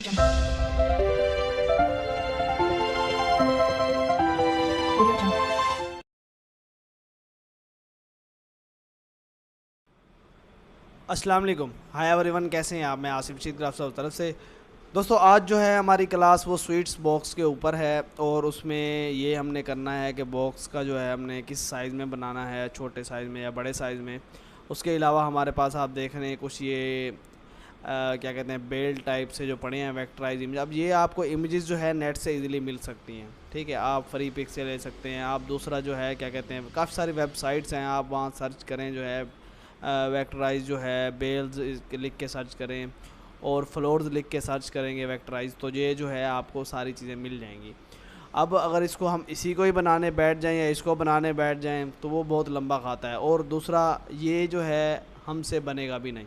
अस्सलाम वालेकुम, hi everyone, कैसे हैं आप। मैं आसिफ शीत ग्राफ साहब तरफ से। दोस्तों आज जो है हमारी क्लास वो स्वीट्स बॉक्स के ऊपर है और उसमें ये हमने करना है कि बॉक्स का जो है हमने किस साइज़ में बनाना है, छोटे साइज़ में या बड़े साइज़ में। उसके अलावा हमारे पास आप देख रहे हैं कुछ ये क्या कहते हैं बेल टाइप से जो पड़े हैं वेक्टराइज इमेज। अब ये आपको इमेजेस जो है नेट से इजीली मिल सकती हैं, ठीक है। आप फ्री पिक से ले सकते हैं। आप दूसरा जो है क्या कहते हैं काफ़ी सारी वेबसाइट्स हैं, आप वहाँ सर्च करें जो है वेक्टराइज जो है बेल्स लिख के सर्च करें और फ्लोर्स लिख के सर्च करेंगे वेक्टराइज, तो ये जो है आपको सारी चीज़ें मिल जाएंगी। अब अगर इसको हम इसी को ही बनाने बैठ जाएं या इसको बनाने बैठ जाएं तो वो बहुत लंबा खाता है, और दूसरा ये जो है हमसे बनेगा भी नहीं,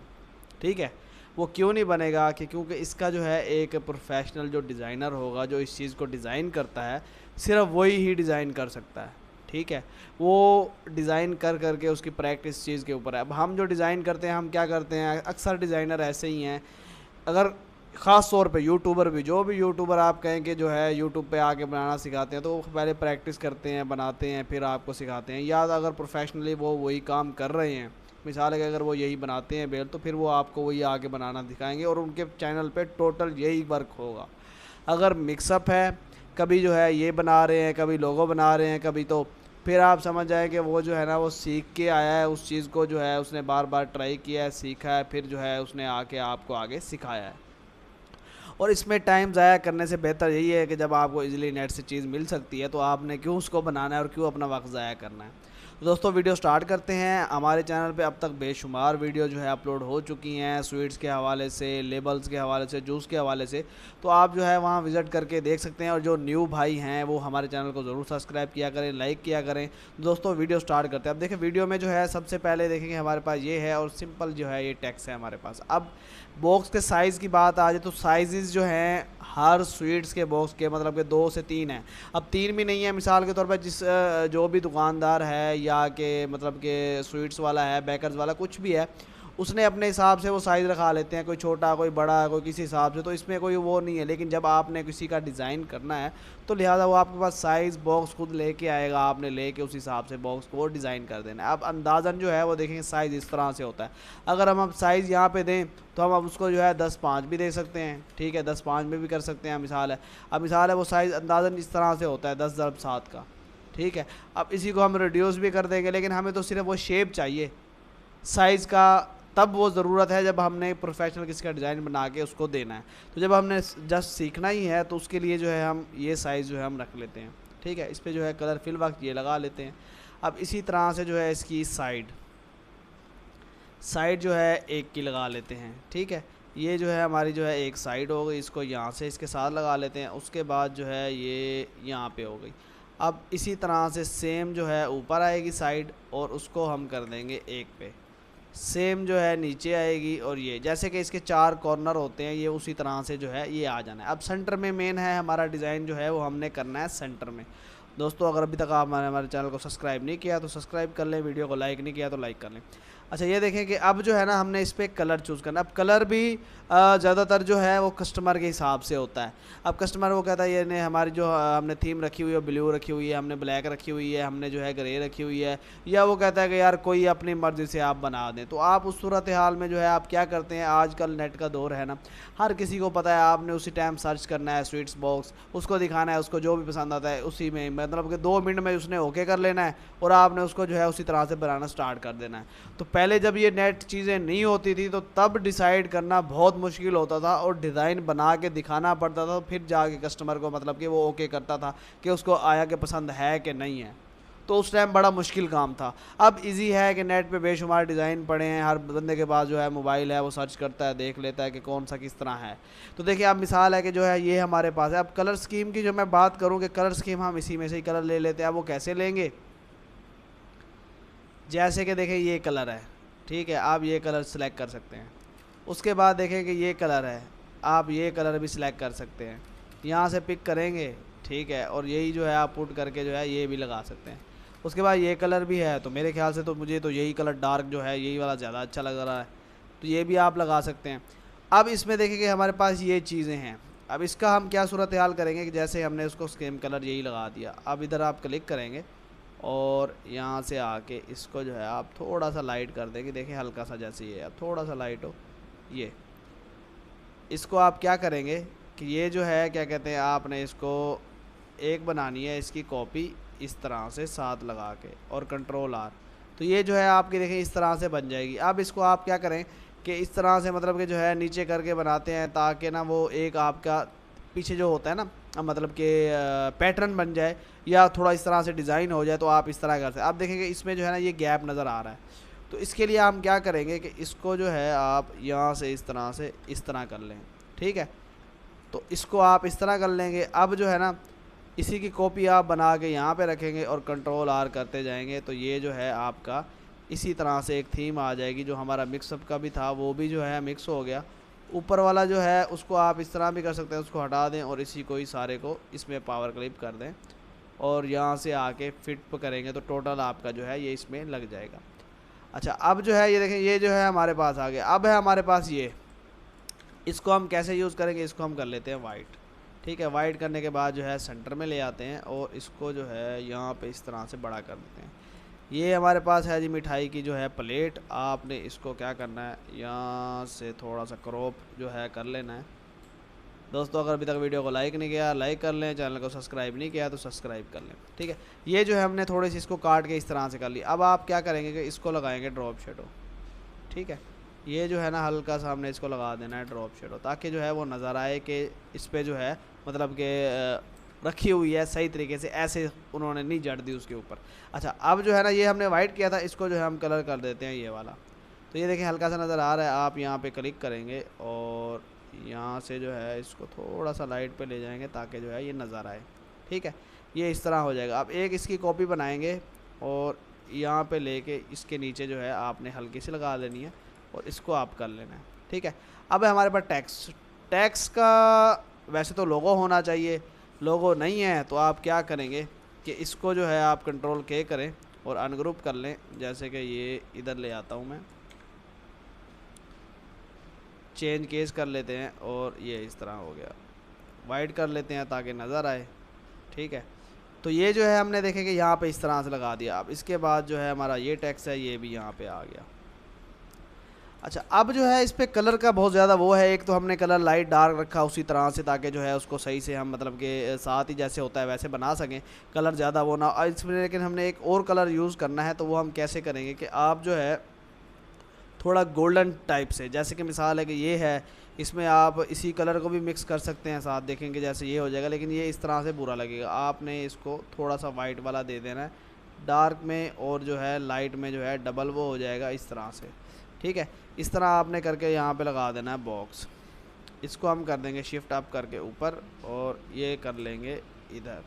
ठीक है। वो क्यों नहीं बनेगा कि क्योंकि इसका जो है एक प्रोफेशनल जो डिज़ाइनर होगा जो इस चीज़ को डिज़ाइन करता है, सिर्फ वही ही डिज़ाइन कर सकता है, ठीक है। वो डिज़ाइन कर करके उसकी प्रैक्टिस चीज़ के ऊपर है। अब हम जो डिज़ाइन करते हैं हम क्या करते हैं, अक्सर डिज़ाइनर ऐसे ही हैं। अगर ख़ास तौर पे यूट्यूबर भी, जो भी यूट्यूबर आप कहें कि जो है यूट्यूब पे आके बनाना सिखाते हैं, तो वो पहले प्रैक्टिस करते हैं, बनाते हैं, फिर आपको सिखाते हैं। या अगर प्रोफेशनली वो वही काम कर रहे हैं, मिसाल है कि अगर वो यही बनाते हैं बेल, तो फिर वो आपको वही आगे बनाना दिखाएंगे और उनके चैनल पे टोटल यही वर्क होगा। अगर मिक्सअप है, कभी जो है ये बना रहे हैं, कभी लोगो बना रहे हैं, कभी तो फिर आप समझ जाए कि वो जो है ना वो सीख के आया है उस चीज़ को, जो है उसने बार बार ट्राई किया है, सीखा है, फिर जो है उसने आके आपको आगे सिखाया है। और इसमें टाइम ज़ाया करने से बेहतर यही है कि जब आपको इजीली नेट से चीज़ मिल सकती है तो आपने क्यों उसको बनाना है और क्यों अपना वक्त ज़ाया करना है। तो दोस्तों वीडियो स्टार्ट करते हैं। हमारे चैनल पे अब तक बेशुमार वीडियो जो है अपलोड हो चुकी हैं, स्वीट्स के हवाले से, लेबल्स के हवाले से, जूस के हवाले से, तो आप जो है वहाँ विज़िट करके देख सकते हैं। और जो न्यू भाई हैं वो हमारे चैनल को ज़रूर सब्सक्राइब किया करें, लाइक किया करें। दोस्तों वीडियो स्टार्ट करते हैं। अब देखिए वीडियो में जो है सबसे पहले देखेंगे हमारे पास ये है और सिंपल जो है ये टेक्स्ट है हमारे पास। अब बॉक्स के साइज़ की बात आ जाए तो साइज़ जो हैं हर स्वीट्स के बॉक्स के मतलब कि 2 से 3 हैं। अब 3 भी नहीं है, मिसाल के तौर पर जिस जो भी दुकानदार है या कि मतलब कि स्वीट्स वाला है, बेकर्स वाला कुछ भी है, उसने अपने हिसाब से वो साइज़ रखा लेते हैं, कोई छोटा कोई बड़ा कोई किसी हिसाब से, तो इसमें कोई वो नहीं है। लेकिन जब आपने किसी का डिज़ाइन करना है तो लिहाजा वो आपके पास साइज़ बॉक्स खुद लेके आएगा, आपने लेके उस हिसाब से बॉक्स को डिज़ाइन कर देना है। अब अंदाज़न जो है वो देखेंगे साइज़ इस तरह से होता है। अगर हम अब साइज़ यहाँ पे दें तो हम अब उसको जो है 10-5 भी दे सकते हैं, ठीक है, 10-5 में भी कर सकते हैं। मिसाल है, अब मिसाल है वो साइज़ अंदाज़न इस तरह से होता है 10x7 का, ठीक है। अब इसी को हम रिड्यूस भी कर देंगे, लेकिन हमें तो सिर्फ वो शेप चाहिए साइज़ का, तब वो ज़रूरत है जब हमने प्रोफेशनल किसी का डिज़ाइन बना के उसको देना है। तो जब हमने जस्ट सीखना ही है तो उसके लिए जो है हम ये साइज़ जो है हम रख लेते हैं, ठीक है। इस पर जो है कलर फिल वक्त ये लगा लेते हैं। अब इसी तरह से जो है इसकी साइड जो है एक की लगा लेते हैं, ठीक है। ये जो है हमारी जो है एक साइड हो गई, इसको यहाँ से इसके साथ लगा लेते हैं। उसके बाद जो है ये यहाँ पे हो गई। अब इसी तरह से सेम जो है ऊपर आएगी साइड और उसको हम कर देंगे एक पे, सेम जो है नीचे आएगी। और ये जैसे कि इसके 4 कॉर्नर होते हैं, ये उसी तरह से जो है ये आ जाना है। अब सेंटर में मेन है हमारा डिज़ाइन जो है वो हमने करना है सेंटर में। दोस्तों अगर अभी तक आप हमारे चैनल को सब्सक्राइब नहीं किया तो सब्सक्राइब कर लें, वीडियो को लाइक नहीं किया तो लाइक कर लें। अच्छा ये देखें कि अब जो है ना हमने इस पर कलर चूज़ करना। अब कलर भी ज़्यादातर जो है वो कस्टमर के हिसाब से होता है। अब कस्टमर वो कहता है ये ने हमारी जो हमने थीम रखी हुई है ब्लू रखी हुई है, हमने ब्लैक रखी हुई है, हमने जो है ग्रे रखी हुई है, या वो कहता है कि यार कोई अपनी मर्ज़ी से आप बना दें। तो आप उस सूरत हाल में जो है आप क्या करते हैं, आजकल नेट का दौर है ना, हर किसी को पता है, आपने उसी टाइम सर्च करना है स्वीट्स बॉक्स, उसको दिखाना है, उसको जो भी पसंद आता है उसी में मतलब कि 2 मिनट में उसने ओके कर लेना है और आपने उसको जो है उसी तरह से बनाना स्टार्ट कर देना है। तो पहले जब ये नेट चीज़ें नहीं होती थी तो तब डिसाइड करना बहुत मुश्किल होता था और डिज़ाइन बना के दिखाना पड़ता था, फिर जाके कस्टमर को मतलब कि वो ओके करता था कि उसको आया कि पसंद है कि नहीं है। तो उस टाइम बड़ा मुश्किल काम था। अब इजी है कि नेट पे बेशुमार डिज़ाइन पड़े हैं, हर बंदे के पास जो है मोबाइल है, वो सर्च करता है, देख लेता है कि कौन सा किस तरह है। तो देखिए अब मिसाल है कि जो है ये हमारे पास है। अब कलर स्कीम की जो मैं बात करूँ कि कलर स्कीम हम इसी में से ही कलर ले लेते हैं। अब वो कैसे लेंगे, जैसे कि देखें ये कलर है, ठीक है, आप ये कलर सेलेक्ट कर सकते हैं। उसके बाद देखें कि ये कलर है, आप ये कलर भी सिलेक्ट कर सकते हैं, यहाँ से पिक करेंगे, ठीक है, और यही जो है आप पुट करके जो है ये भी लगा सकते हैं। उसके बाद ये कलर भी है, तो मेरे ख्याल से तो मुझे तो यही कलर डार्क जो है यही वाला ज़्यादा अच्छा लग रहा है, तो ये भी आप लगा सकते हैं। अब इसमें देखेंगे हमारे पास ये चीज़ें हैं। अब इसका हम क्या सूरत हाल करेंगे कि जैसे हमने उसको सेम कलर यही लगा दिया, अब इधर आप क्लिक करेंगे और यहाँ से आके इसको जो है आप थोड़ा सा लाइट कर देंगे। देखिए हल्का सा जैसे ये अब थोड़ा सा लाइट हो, ये इसको आप क्या करेंगे कि ये जो है क्या कहते हैं, आपने इसको एक बनानी है इसकी कॉपी इस तरह से साथ लगा के और कंट्रोल आर, तो ये जो है आपकी देखें इस तरह से बन जाएगी। अब इसको आप क्या करें कि इस तरह से मतलब कि जो है नीचे करके बनाते हैं ताकि ना वो एक आपका पीछे जो होता है ना मतलब कि पैटर्न बन जाए या थोड़ा इस तरह से डिज़ाइन हो जाए, तो आप इस तरह करते हैं। आप देखेंगे इसमें जो है ना ये गैप नज़र आ रहा है, तो इसके लिए हम क्या करेंगे कि इसको जो है आप यहाँ से इस तरह कर लें। ठीक है, तो इसको आप इस तरह कर लेंगे। अब जो है ना इसी की कॉपी आप बना के यहाँ पे रखेंगे और कंट्रोल आर करते जाएंगे, तो ये जो है आपका इसी तरह से एक थीम आ जाएगी। जो हमारा मिक्सअप का भी था वो भी जो है मिक्स हो गया। ऊपर वाला जो है उसको आप इस तरह भी कर सकते हैं, उसको हटा दें और इसी को ही सारे को इसमें पावर क्लिप कर दें और यहाँ से आके फिट करेंगे तो टोटल आपका जो है ये इसमें लग जाएगा। अच्छा, अब जो है ये देखें ये जो है हमारे पास आ गया। अब है हमारे पास ये, इसको हम कैसे यूज़ करेंगे, इसको हम कर लेते हैं वाइट। ठीक है, वाइट करने के बाद जो है सेंटर में ले आते हैं और इसको जो है यहाँ पे इस तरह से बड़ा कर देते हैं। ये हमारे पास है जी मिठाई की जो है प्लेट। आपने इसको क्या करना है, यहाँ से थोड़ा सा क्रॉप जो है कर लेना है। दोस्तों अगर अभी तक वीडियो को लाइक नहीं किया लाइक कर लें, चैनल को सब्सक्राइब नहीं किया तो सब्सक्राइब कर लें। ठीक है, ये जो है हमने थोड़ी सी इसको काट के इस तरह से कर ली। अब आप क्या करेंगे कि इसको लगाएंगे ड्रॉप शेडो। ठीक है, ये जो है ना हल्का सा हमने इसको लगा देना है ड्रॉप शेडो, ताकि जो है वो नज़र आए कि इस पर जो है मतलब कि रखी हुई है सही तरीके से, ऐसे उन्होंने नहीं जड़ दी उसके ऊपर। अच्छा, अब जो है ना ये हमने वाइट किया था, इसको जो है हम कलर कर देते हैं ये वाला। तो ये देखें हल्का सा नज़र आ रहा है। आप यहाँ पे क्लिक करेंगे और यहाँ से जो है इसको थोड़ा सा लाइट पे ले जाएंगे ताकि जो है ये नज़र आए। ठीक है, ये इस तरह हो जाएगा। अब एक इसकी कॉपी बनाएंगे और यहाँ पे लेके इसके नीचे जो है आपने हल्की सी लगा लेनी है और इसको आप कर लेना है। ठीक है, अब है हमारे पास टैक्स का वैसे तो लोगो होना चाहिए, लोगो नहीं है तो आप क्या करेंगे कि इसको जो है आप कंट्रोल के करें और अनग्रुप कर लें। जैसे कि ये इधर ले आता हूँ मैं, चेंज केस कर लेते हैं और ये इस तरह हो गया। वाइट कर लेते हैं ताकि नज़र आए। ठीक है, तो ये जो है हमने देखें कि यहाँ पे इस तरह से लगा दिया। अब इसके बाद जो है हमारा ये टेक्स्ट है ये भी यहाँ पे आ गया। अच्छा, अब जो है इस पर कलर का बहुत ज़्यादा वो है। एक तो हमने कलर लाइट डार्क रखा उसी तरह से ताकि जो है उसको सही से हम मतलब के साथ ही जैसे होता है वैसे बना सकें, कलर ज़्यादा वो ना इसमें। लेकिन हमने एक और कलर यूज़ करना है, तो वो हम कैसे करेंगे कि आप जो है थोड़ा गोल्डन टाइप से, जैसे कि मिसाल है कि ये है, इसमें आप इसी कलर को भी मिक्स कर सकते हैं साथ, देखेंगे जैसे ये हो जाएगा। लेकिन ये इस तरह से बुरा लगेगा। आपने इसको थोड़ा सा वाइट वाला दे देना है डार्क में और जो है लाइट में जो है डबल वो हो जाएगा इस तरह से। ठीक है, इस तरह आपने करके यहाँ पे लगा देना है बॉक्स। इसको हम कर देंगे शिफ्ट अप करके ऊपर और ये कर लेंगे इधर,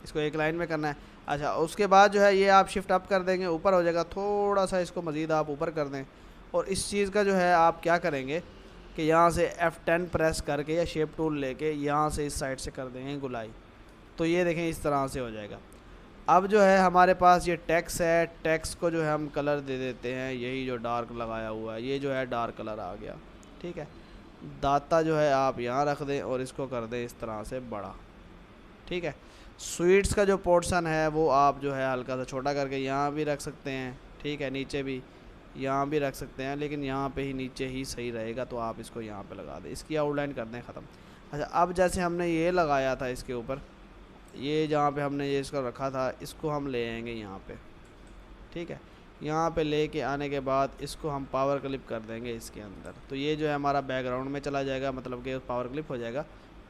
इसको एक लाइन में करना है। अच्छा, उसके बाद जो है ये आप शिफ्ट अप कर देंगे, ऊपर हो जाएगा। थोड़ा सा इसको मज़ीद आप ऊपर कर दें और इस चीज़ का जो है आप क्या करेंगे कि यहाँ से F10 प्रेस करके या शेप टूल लेके यहाँ से इस साइड से कर देंगे गुलाई, तो ये देखें इस तरह से हो जाएगा। अब जो है हमारे पास ये टेक्स्ट है, टेक्स्ट को जो है हम कलर दे देते हैं, यही जो डार्क लगाया हुआ है ये जो है डार्क कलर आ गया। ठीक है, दाता जो है आप यहाँ रख दें और इसको कर दें इस तरह से बड़ा। ठीक है, स्वीट्स का जो पोर्शन है वो आप जो है हल्का सा छोटा करके यहाँ भी रख सकते हैं। ठीक है, नीचे भी यहाँ भी रख सकते हैं, लेकिन यहाँ पे ही नीचे ही सही रहेगा, तो आप इसको यहाँ पे लगा दें, इसकी आउटलाइन कर दें ख़त्म। अच्छा, अब जैसे हमने ये लगाया था इसके ऊपर, ये जहाँ पे हमने ये इसको रखा था, इसको हम ले आएंगे यहाँ पे। ठीक है, यहाँ पे लेके आने के बाद इसको हम पावर क्लिप कर देंगे इसके अंदर, तो ये जो है हमारा बैकग्राउंड में चला जाएगा, मतलब कि पावर क्लिप हो जाएगा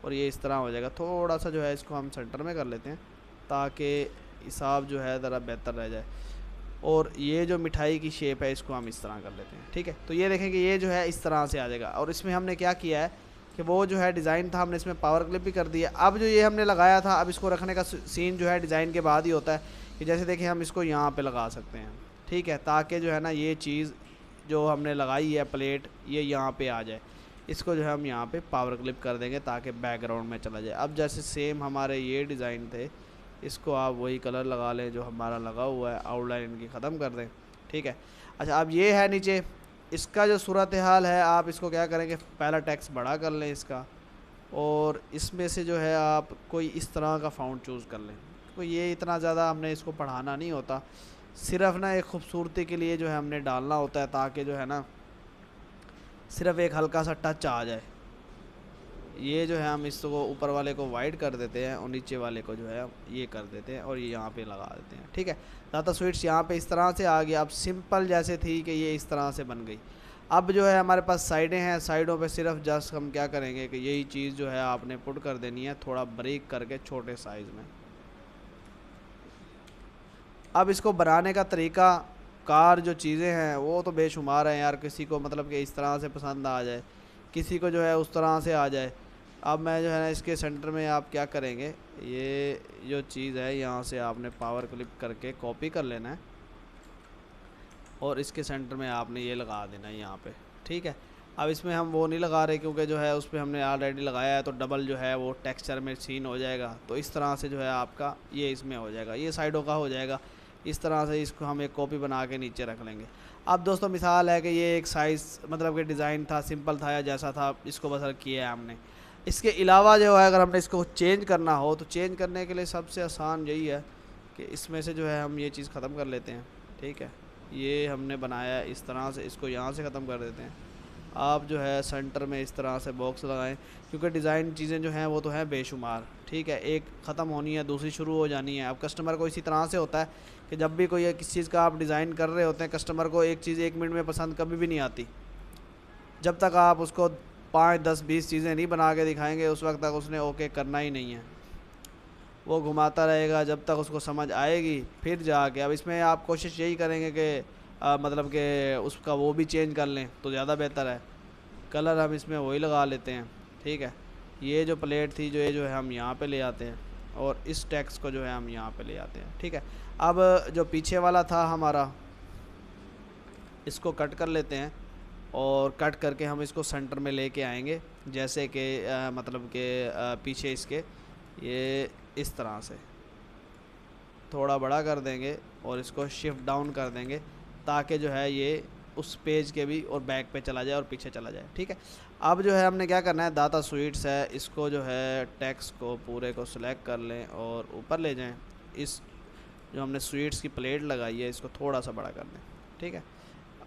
और ये इस तरह हो जाएगा। थोड़ा सा जो है इसको हम सेंटर में कर लेते हैं ताकि हिसाब जो है ज़रा बेहतर रह जाए। और ये जो मिठाई की शेप है इसको हम इस तरह कर लेते हैं। ठीक है, तो ये देखें कि ये जो है इस तरह से आ जाएगा। और इसमें हमने क्या किया है कि वो जो है डिज़ाइन था हमने इसमें पावर क्लिप भी कर दिया। अब जो ये हमने लगाया था, अब इसको रखने का सीन जो है डिज़ाइन के बाद ही होता है कि जैसे देखें हम इसको यहाँ पे लगा सकते हैं। ठीक है, ताकि जो है ना ये चीज़ जो हमने लगाई है प्लेट ये यहाँ पे आ जाए। इसको जो है हम यहाँ पे पावर क्लिप कर देंगे ताकि बैकग्राउंड में चला जाए। अब जैसे सेम हमारे ये डिज़ाइन थे, इसको आप वही कलर लगा लें जो हमारा लगा हुआ है, आउटलाइन इनकी ख़त्म कर दें। ठीक है, अच्छा अब ये है नीचे, इसका जो सूरत हाल है, आप इसको क्या करेंगे, पहला टेक्स्ट बड़ा कर लें इसका, और इसमें से जो है आप कोई इस तरह का फ़ॉन्ट चूज़ कर लें। तो ये इतना ज़्यादा हमने इसको पढ़ाना नहीं होता, सिर्फ ना एक खूबसूरती के लिए जो है हमने डालना होता है, ताकि जो है ना सिर्फ एक हल्का सा टच आ जाए। ये जो है हम इसको ऊपर वाले को वाइट कर देते हैं और नीचे वाले को जो है ये कर देते हैं और ये यहाँ पे लगा देते हैं। ठीक है, दाता स्वीट्स यहाँ पे इस तरह से आ गया। अब सिंपल जैसे थी कि ये इस तरह से बन गई। अब जो है हमारे पास साइडें हैं, साइडों पे सिर्फ जस्ट हम क्या करेंगे कि यही चीज़ जो है आपने पुट कर देनी है, थोड़ा ब्रेक करके छोटे साइज़ में। अब इसको बनाने का तरीका कार जो चीज़ें हैं वो तो बेशुमार हैं यार, किसी को मतलब कि इस तरह से पसंद आ जाए, किसी को जो है उस तरह से आ जाए। अब मैं जो है ना इसके सेंटर में आप क्या करेंगे, ये जो चीज़ है यहाँ से आपने पावर क्लिप करके कॉपी कर लेना है और इसके सेंटर में आपने ये लगा देना है यहाँ पे। ठीक है, अब इसमें हम वो नहीं लगा रहे क्योंकि जो है उस पर हमने ऑलरेडी लगाया है, तो डबल जो है वो टेक्सचर में सीन हो जाएगा। तो इस तरह से जो है आपका ये इसमें हो जाएगा, ये साइडों का हो जाएगा। इस तरह से इसको हम एक कॉपी बना के नीचे रख लेंगे। अब दोस्तों मिसाल है कि ये एक साइज़ मतलब कि डिज़ाइन था, सिंपल था या जैसा था, इसको बस किया है हमने। इसके अलावा जो है अगर हमने इसको चेंज करना हो तो चेंज करने के लिए सबसे आसान यही है कि इसमें से जो है हम ये चीज़ ख़त्म कर लेते हैं। ठीक है, ये हमने बनाया इस तरह से, इसको यहाँ से ख़त्म कर देते हैं। आप जो है सेंटर में इस तरह से बॉक्स लगाएं, क्योंकि डिज़ाइन चीज़ें जो हैं वो तो हैं बेशुमार। ठीक है, एक ख़त्म होनी है दूसरी शुरू हो जानी है। अब कस्टमर को इसी तरह से होता है कि जब भी कोई किसी चीज़ का आप डिज़ाइन कर रहे होते हैं, कस्टमर को एक चीज़ 1 मिनट में पसंद कभी भी नहीं आती। जब तक आप उसको 5, 10, 20 चीज़ें नहीं बना के दिखाएंगे, उस वक्त तक उसने ओके करना ही नहीं है। वो घुमाता रहेगा जब तक उसको समझ आएगी फिर जाके। अब इसमें आप कोशिश यही करेंगे कि मतलब कि उसका वो भी चेंज कर लें तो ज़्यादा बेहतर है। कलर हम इसमें वही लगा लेते हैं। ठीक है, ये जो प्लेट थी जो ये जो है हम यहाँ पे ले आते हैं और इस टेक्स्ट को जो है हम यहाँ पे ले आते हैं। ठीक है, अब जो पीछे वाला था हमारा, इसको कट कर लेते हैं और कट करके हम इसको सेंटर में लेके आएंगे, जैसे कि मतलब कि पीछे इसके ये इस तरह से थोड़ा बड़ा कर देंगे और इसको शिफ्ट डाउन कर देंगे ताकि जो है ये उस पेज के भी और बैक पे चला जाए और पीछे चला जाए। ठीक है, अब जो है हमने क्या करना है, दाता स्वीट्स है, इसको जो है टेक्स्ट को पूरे को सिलेक्ट कर लें और ऊपर ले जाएं। इस जो हमने स्वीट्स की प्लेट लगाई है इसको थोड़ा सा बड़ा कर दें। ठीक है,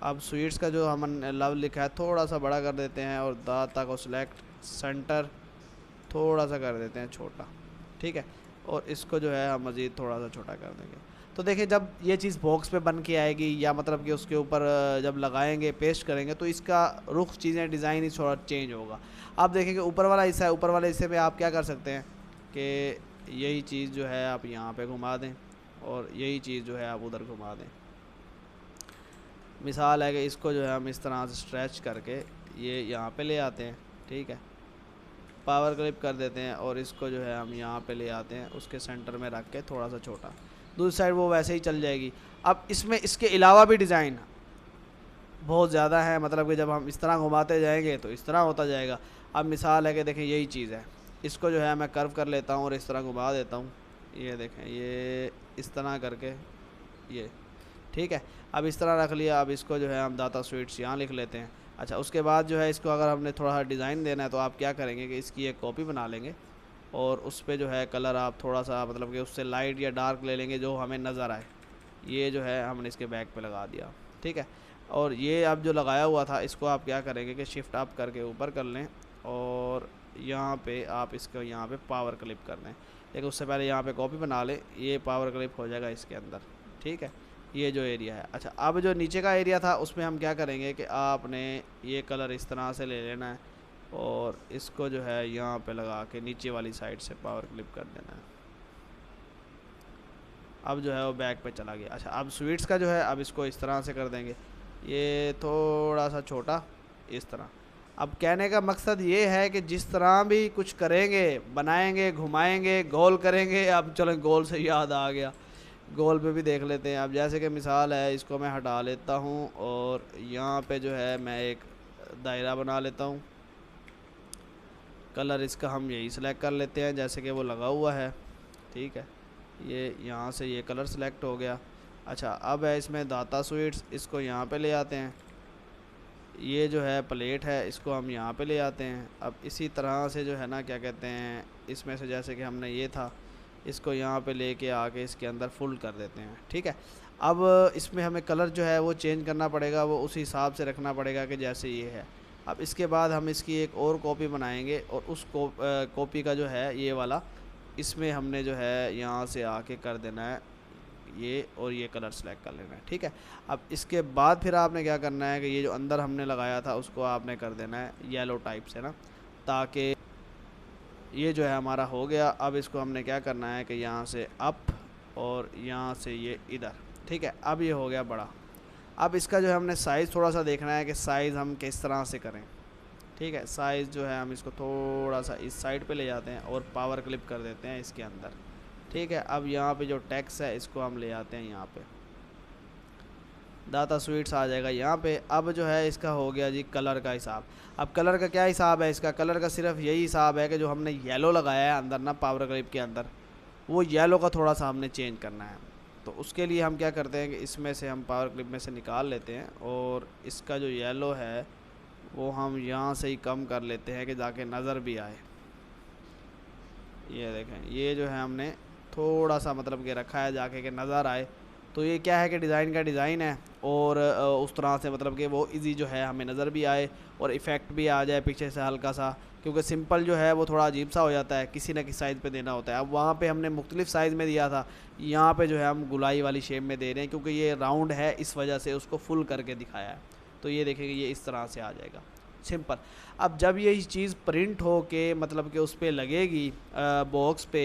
अब स्वीट्स का जो हमने लव लिखा है थोड़ा सा बड़ा कर देते हैं और दाता को सिलेक्ट, सेंटर थोड़ा सा कर देते हैं छोटा। ठीक है, और इसको जो है हम मज़ीद थोड़ा सा छोटा कर देंगे। तो देखिए जब ये चीज़ बॉक्स पे बन के आएगी या मतलब कि उसके ऊपर जब लगाएंगे पेस्ट करेंगे तो इसका रुख चीज़ें डिज़ाइन ही थोड़ा चेंज होगा। आप देखेंगे ऊपर वाला हिस्सा है, ऊपर वाले हिस्से में आप क्या कर सकते हैं कि यही चीज़ जो है आप यहाँ पे घुमा दें और यही चीज़ जो है आप उधर घुमा दें। मिसाल है कि इसको जो है हम इस तरह से स्ट्रेच करके ये यहाँ पे ले आते हैं। ठीक है, पावर क्लिप कर देते हैं और इसको जो है हम यहाँ पे ले आते हैं, उसके सेंटर में रख के थोड़ा सा छोटा, दूसरी साइड वो वैसे ही चल जाएगी। अब इसमें इसके अलावा भी डिज़ाइन बहुत ज़्यादा है, मतलब कि जब हम इस तरह घुमाते जाएंगे तो इस तरह होता जाएगा। अब मिसाल है कि देखें यही चीज़ है, इसको जो है मैं कर्व कर लेता हूँ और इस तरह घुमा देता हूँ। ये देखें ये इस तरह करके ये। ठीक है, अब इस तरह रख लिया। अब इसको जो है हम दाता स्वीट्स यहाँ लिख लेते हैं। अच्छा, उसके बाद जो है इसको अगर हमने थोड़ा सा डिज़ाइन देना है तो आप क्या करेंगे कि इसकी एक कॉपी बना लेंगे और उस पर जो है कलर आप थोड़ा सा मतलब कि उससे लाइट या डार्क ले लेंगे जो हमें नज़र आए। ये जो है हमने इसके बैक पे लगा दिया। ठीक है, और ये अब जो लगाया हुआ था इसको आप क्या करेंगे कि शिफ्ट अप करके ऊपर कर लें और यहाँ पे आप इसको यहाँ पे पावर क्लिप कर दें। लेकिन उससे पहले यहाँ पे कॉपी बना लें, ये पावर क्लिप हो जाएगा इसके अंदर। ठीक है, ये जो एरिया है। अच्छा, अब जो नीचे का एरिया था उसमें हम क्या करेंगे कि आपने ये कलर इस तरह से ले लेना है और इसको जो है यहाँ पे लगा के नीचे वाली साइड से पावर क्लिप कर देना है। अब जो है वो बैक पे चला गया। अच्छा, अब स्वीट्स का जो है अब इसको इस तरह से कर देंगे, ये थोड़ा सा छोटा इस तरह। अब कहने का मकसद ये है कि जिस तरह भी कुछ करेंगे, बनाएंगे, घुमाएंगे, गोल करेंगे। अब चलो गोल से याद आ गया, गोल पे भी देख लेते हैं। अब जैसे कि मिसाल है, इसको मैं हटा लेता हूँ और यहाँ पे जो है मैं एक दायरा बना लेता हूँ। कलर इसका हम यही सिलेक्ट कर लेते हैं जैसे कि वो लगा हुआ है। ठीक है, ये यहाँ से ये कलर सिलेक्ट हो गया। अच्छा, अब है इसमें दाता स्वीट्स, इसको यहाँ पे ले आते हैं ये जो है प्लेट है, इसको हम यहाँ पे ले आते हैं। अब इसी तरह से जो है ना क्या कहते हैं, इसमें से जैसे कि हमने ये था, इसको यहाँ पे लेके आके इसके अंदर फुल कर देते हैं। ठीक है, अब इसमें हमें कलर जो है वो चेंज करना पड़ेगा, वो उस हिसाब से रखना पड़ेगा कि जैसे ये है। अब इसके बाद हम इसकी एक और कॉपी बनाएंगे और उस कॉपी का जो है ये वाला, इसमें हमने जो है यहाँ से आके कर देना है ये, और ये कलर सेलेक्ट कर लेना है। ठीक है, अब इसके बाद फिर आपने क्या करना है कि ये जो अंदर हमने लगाया था उसको आपने कर देना है येलो टाइप से ना, ताकि ये जो है हमारा हो गया। अब इसको हमने क्या करना है कि यहाँ से अप और यहाँ से ये इधर। ठीक है, अब ये हो गया बड़ा। अब इसका जो है हमने साइज़ थोड़ा सा देखना है कि साइज़ हम किस तरह से करें। ठीक है, साइज़ जो है हम इसको थोड़ा सा इस साइड पे ले जाते हैं और पावर क्लिप कर देते हैं इसके अंदर। ठीक है, अब यहाँ पे जो टेक्स्ट है इसको हम ले आते हैं यहाँ पे, दाता स्वीट्स आ जाएगा यहाँ पे। अब जो है इसका हो गया जी कलर का हिसाब। अब कलर का क्या हिसाब है, इसका कलर का सिर्फ यही हिसाब है कि जो हमने येलो लगाया है अंदर ना पावर क्लिप के अंदर, वो येलो का थोड़ा सा हमने चेंज करना है। तो उसके लिए हम क्या करते हैं कि इसमें से हम पावर क्लिप में से निकाल लेते हैं और इसका जो येलो है वो हम यहाँ से ही कम कर लेते हैं कि जाके नज़र भी आए। ये देखें, ये जो है हमने थोड़ा सा मतलब कि रखा है जाके कि नज़र आए। तो ये क्या है कि डिज़ाइन का डिज़ाइन है और उस तरह से मतलब कि वो इजी जो है हमें नज़र भी आए और इफ़ेक्ट भी आ जाए पीछे से हल्का सा, क्योंकि सिंपल जो है वो थोड़ा अजीब सा हो जाता है, किसी न किसी साइज़ पे देना होता है। अब वहाँ पे हमने मुख्तलिफ साइज़ में दिया था, यहाँ पे जो है हम गुलाई वाली शेप में दे रहे हैं क्योंकि ये राउंड है, इस वजह से उसको फुल करके दिखाया है। तो ये देखेंगे ये इस तरह से आ जाएगा सिंपल। अब जब ये चीज़ प्रिंट हो के मतलब कि उस पर लगेगी बॉक्स पे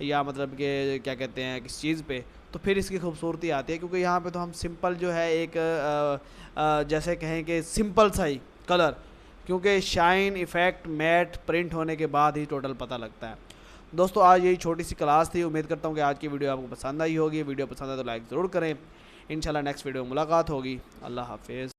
या मतलब कि क्या कहते हैं किस चीज़ पे, तो फिर इसकी खूबसूरती आती है। क्योंकि यहाँ पे तो हम सिंपल जो है एक जैसे कहें कि सिंपल सा ही कलर, क्योंकि शाइन इफ़ेक्ट मैट प्रिंट होने के बाद ही टोटल पता लगता है। दोस्तों आज यही छोटी सी क्लास थी, उम्मीद करता हूँ कि आज की वीडियो आपको पसंद आई होगी। वीडियो पसंद है तो लाइक ज़रूर करें। इंशाल्लाह नेक्स्ट वीडियो में मुलाकात होगी। अल्लाह हाफिज़।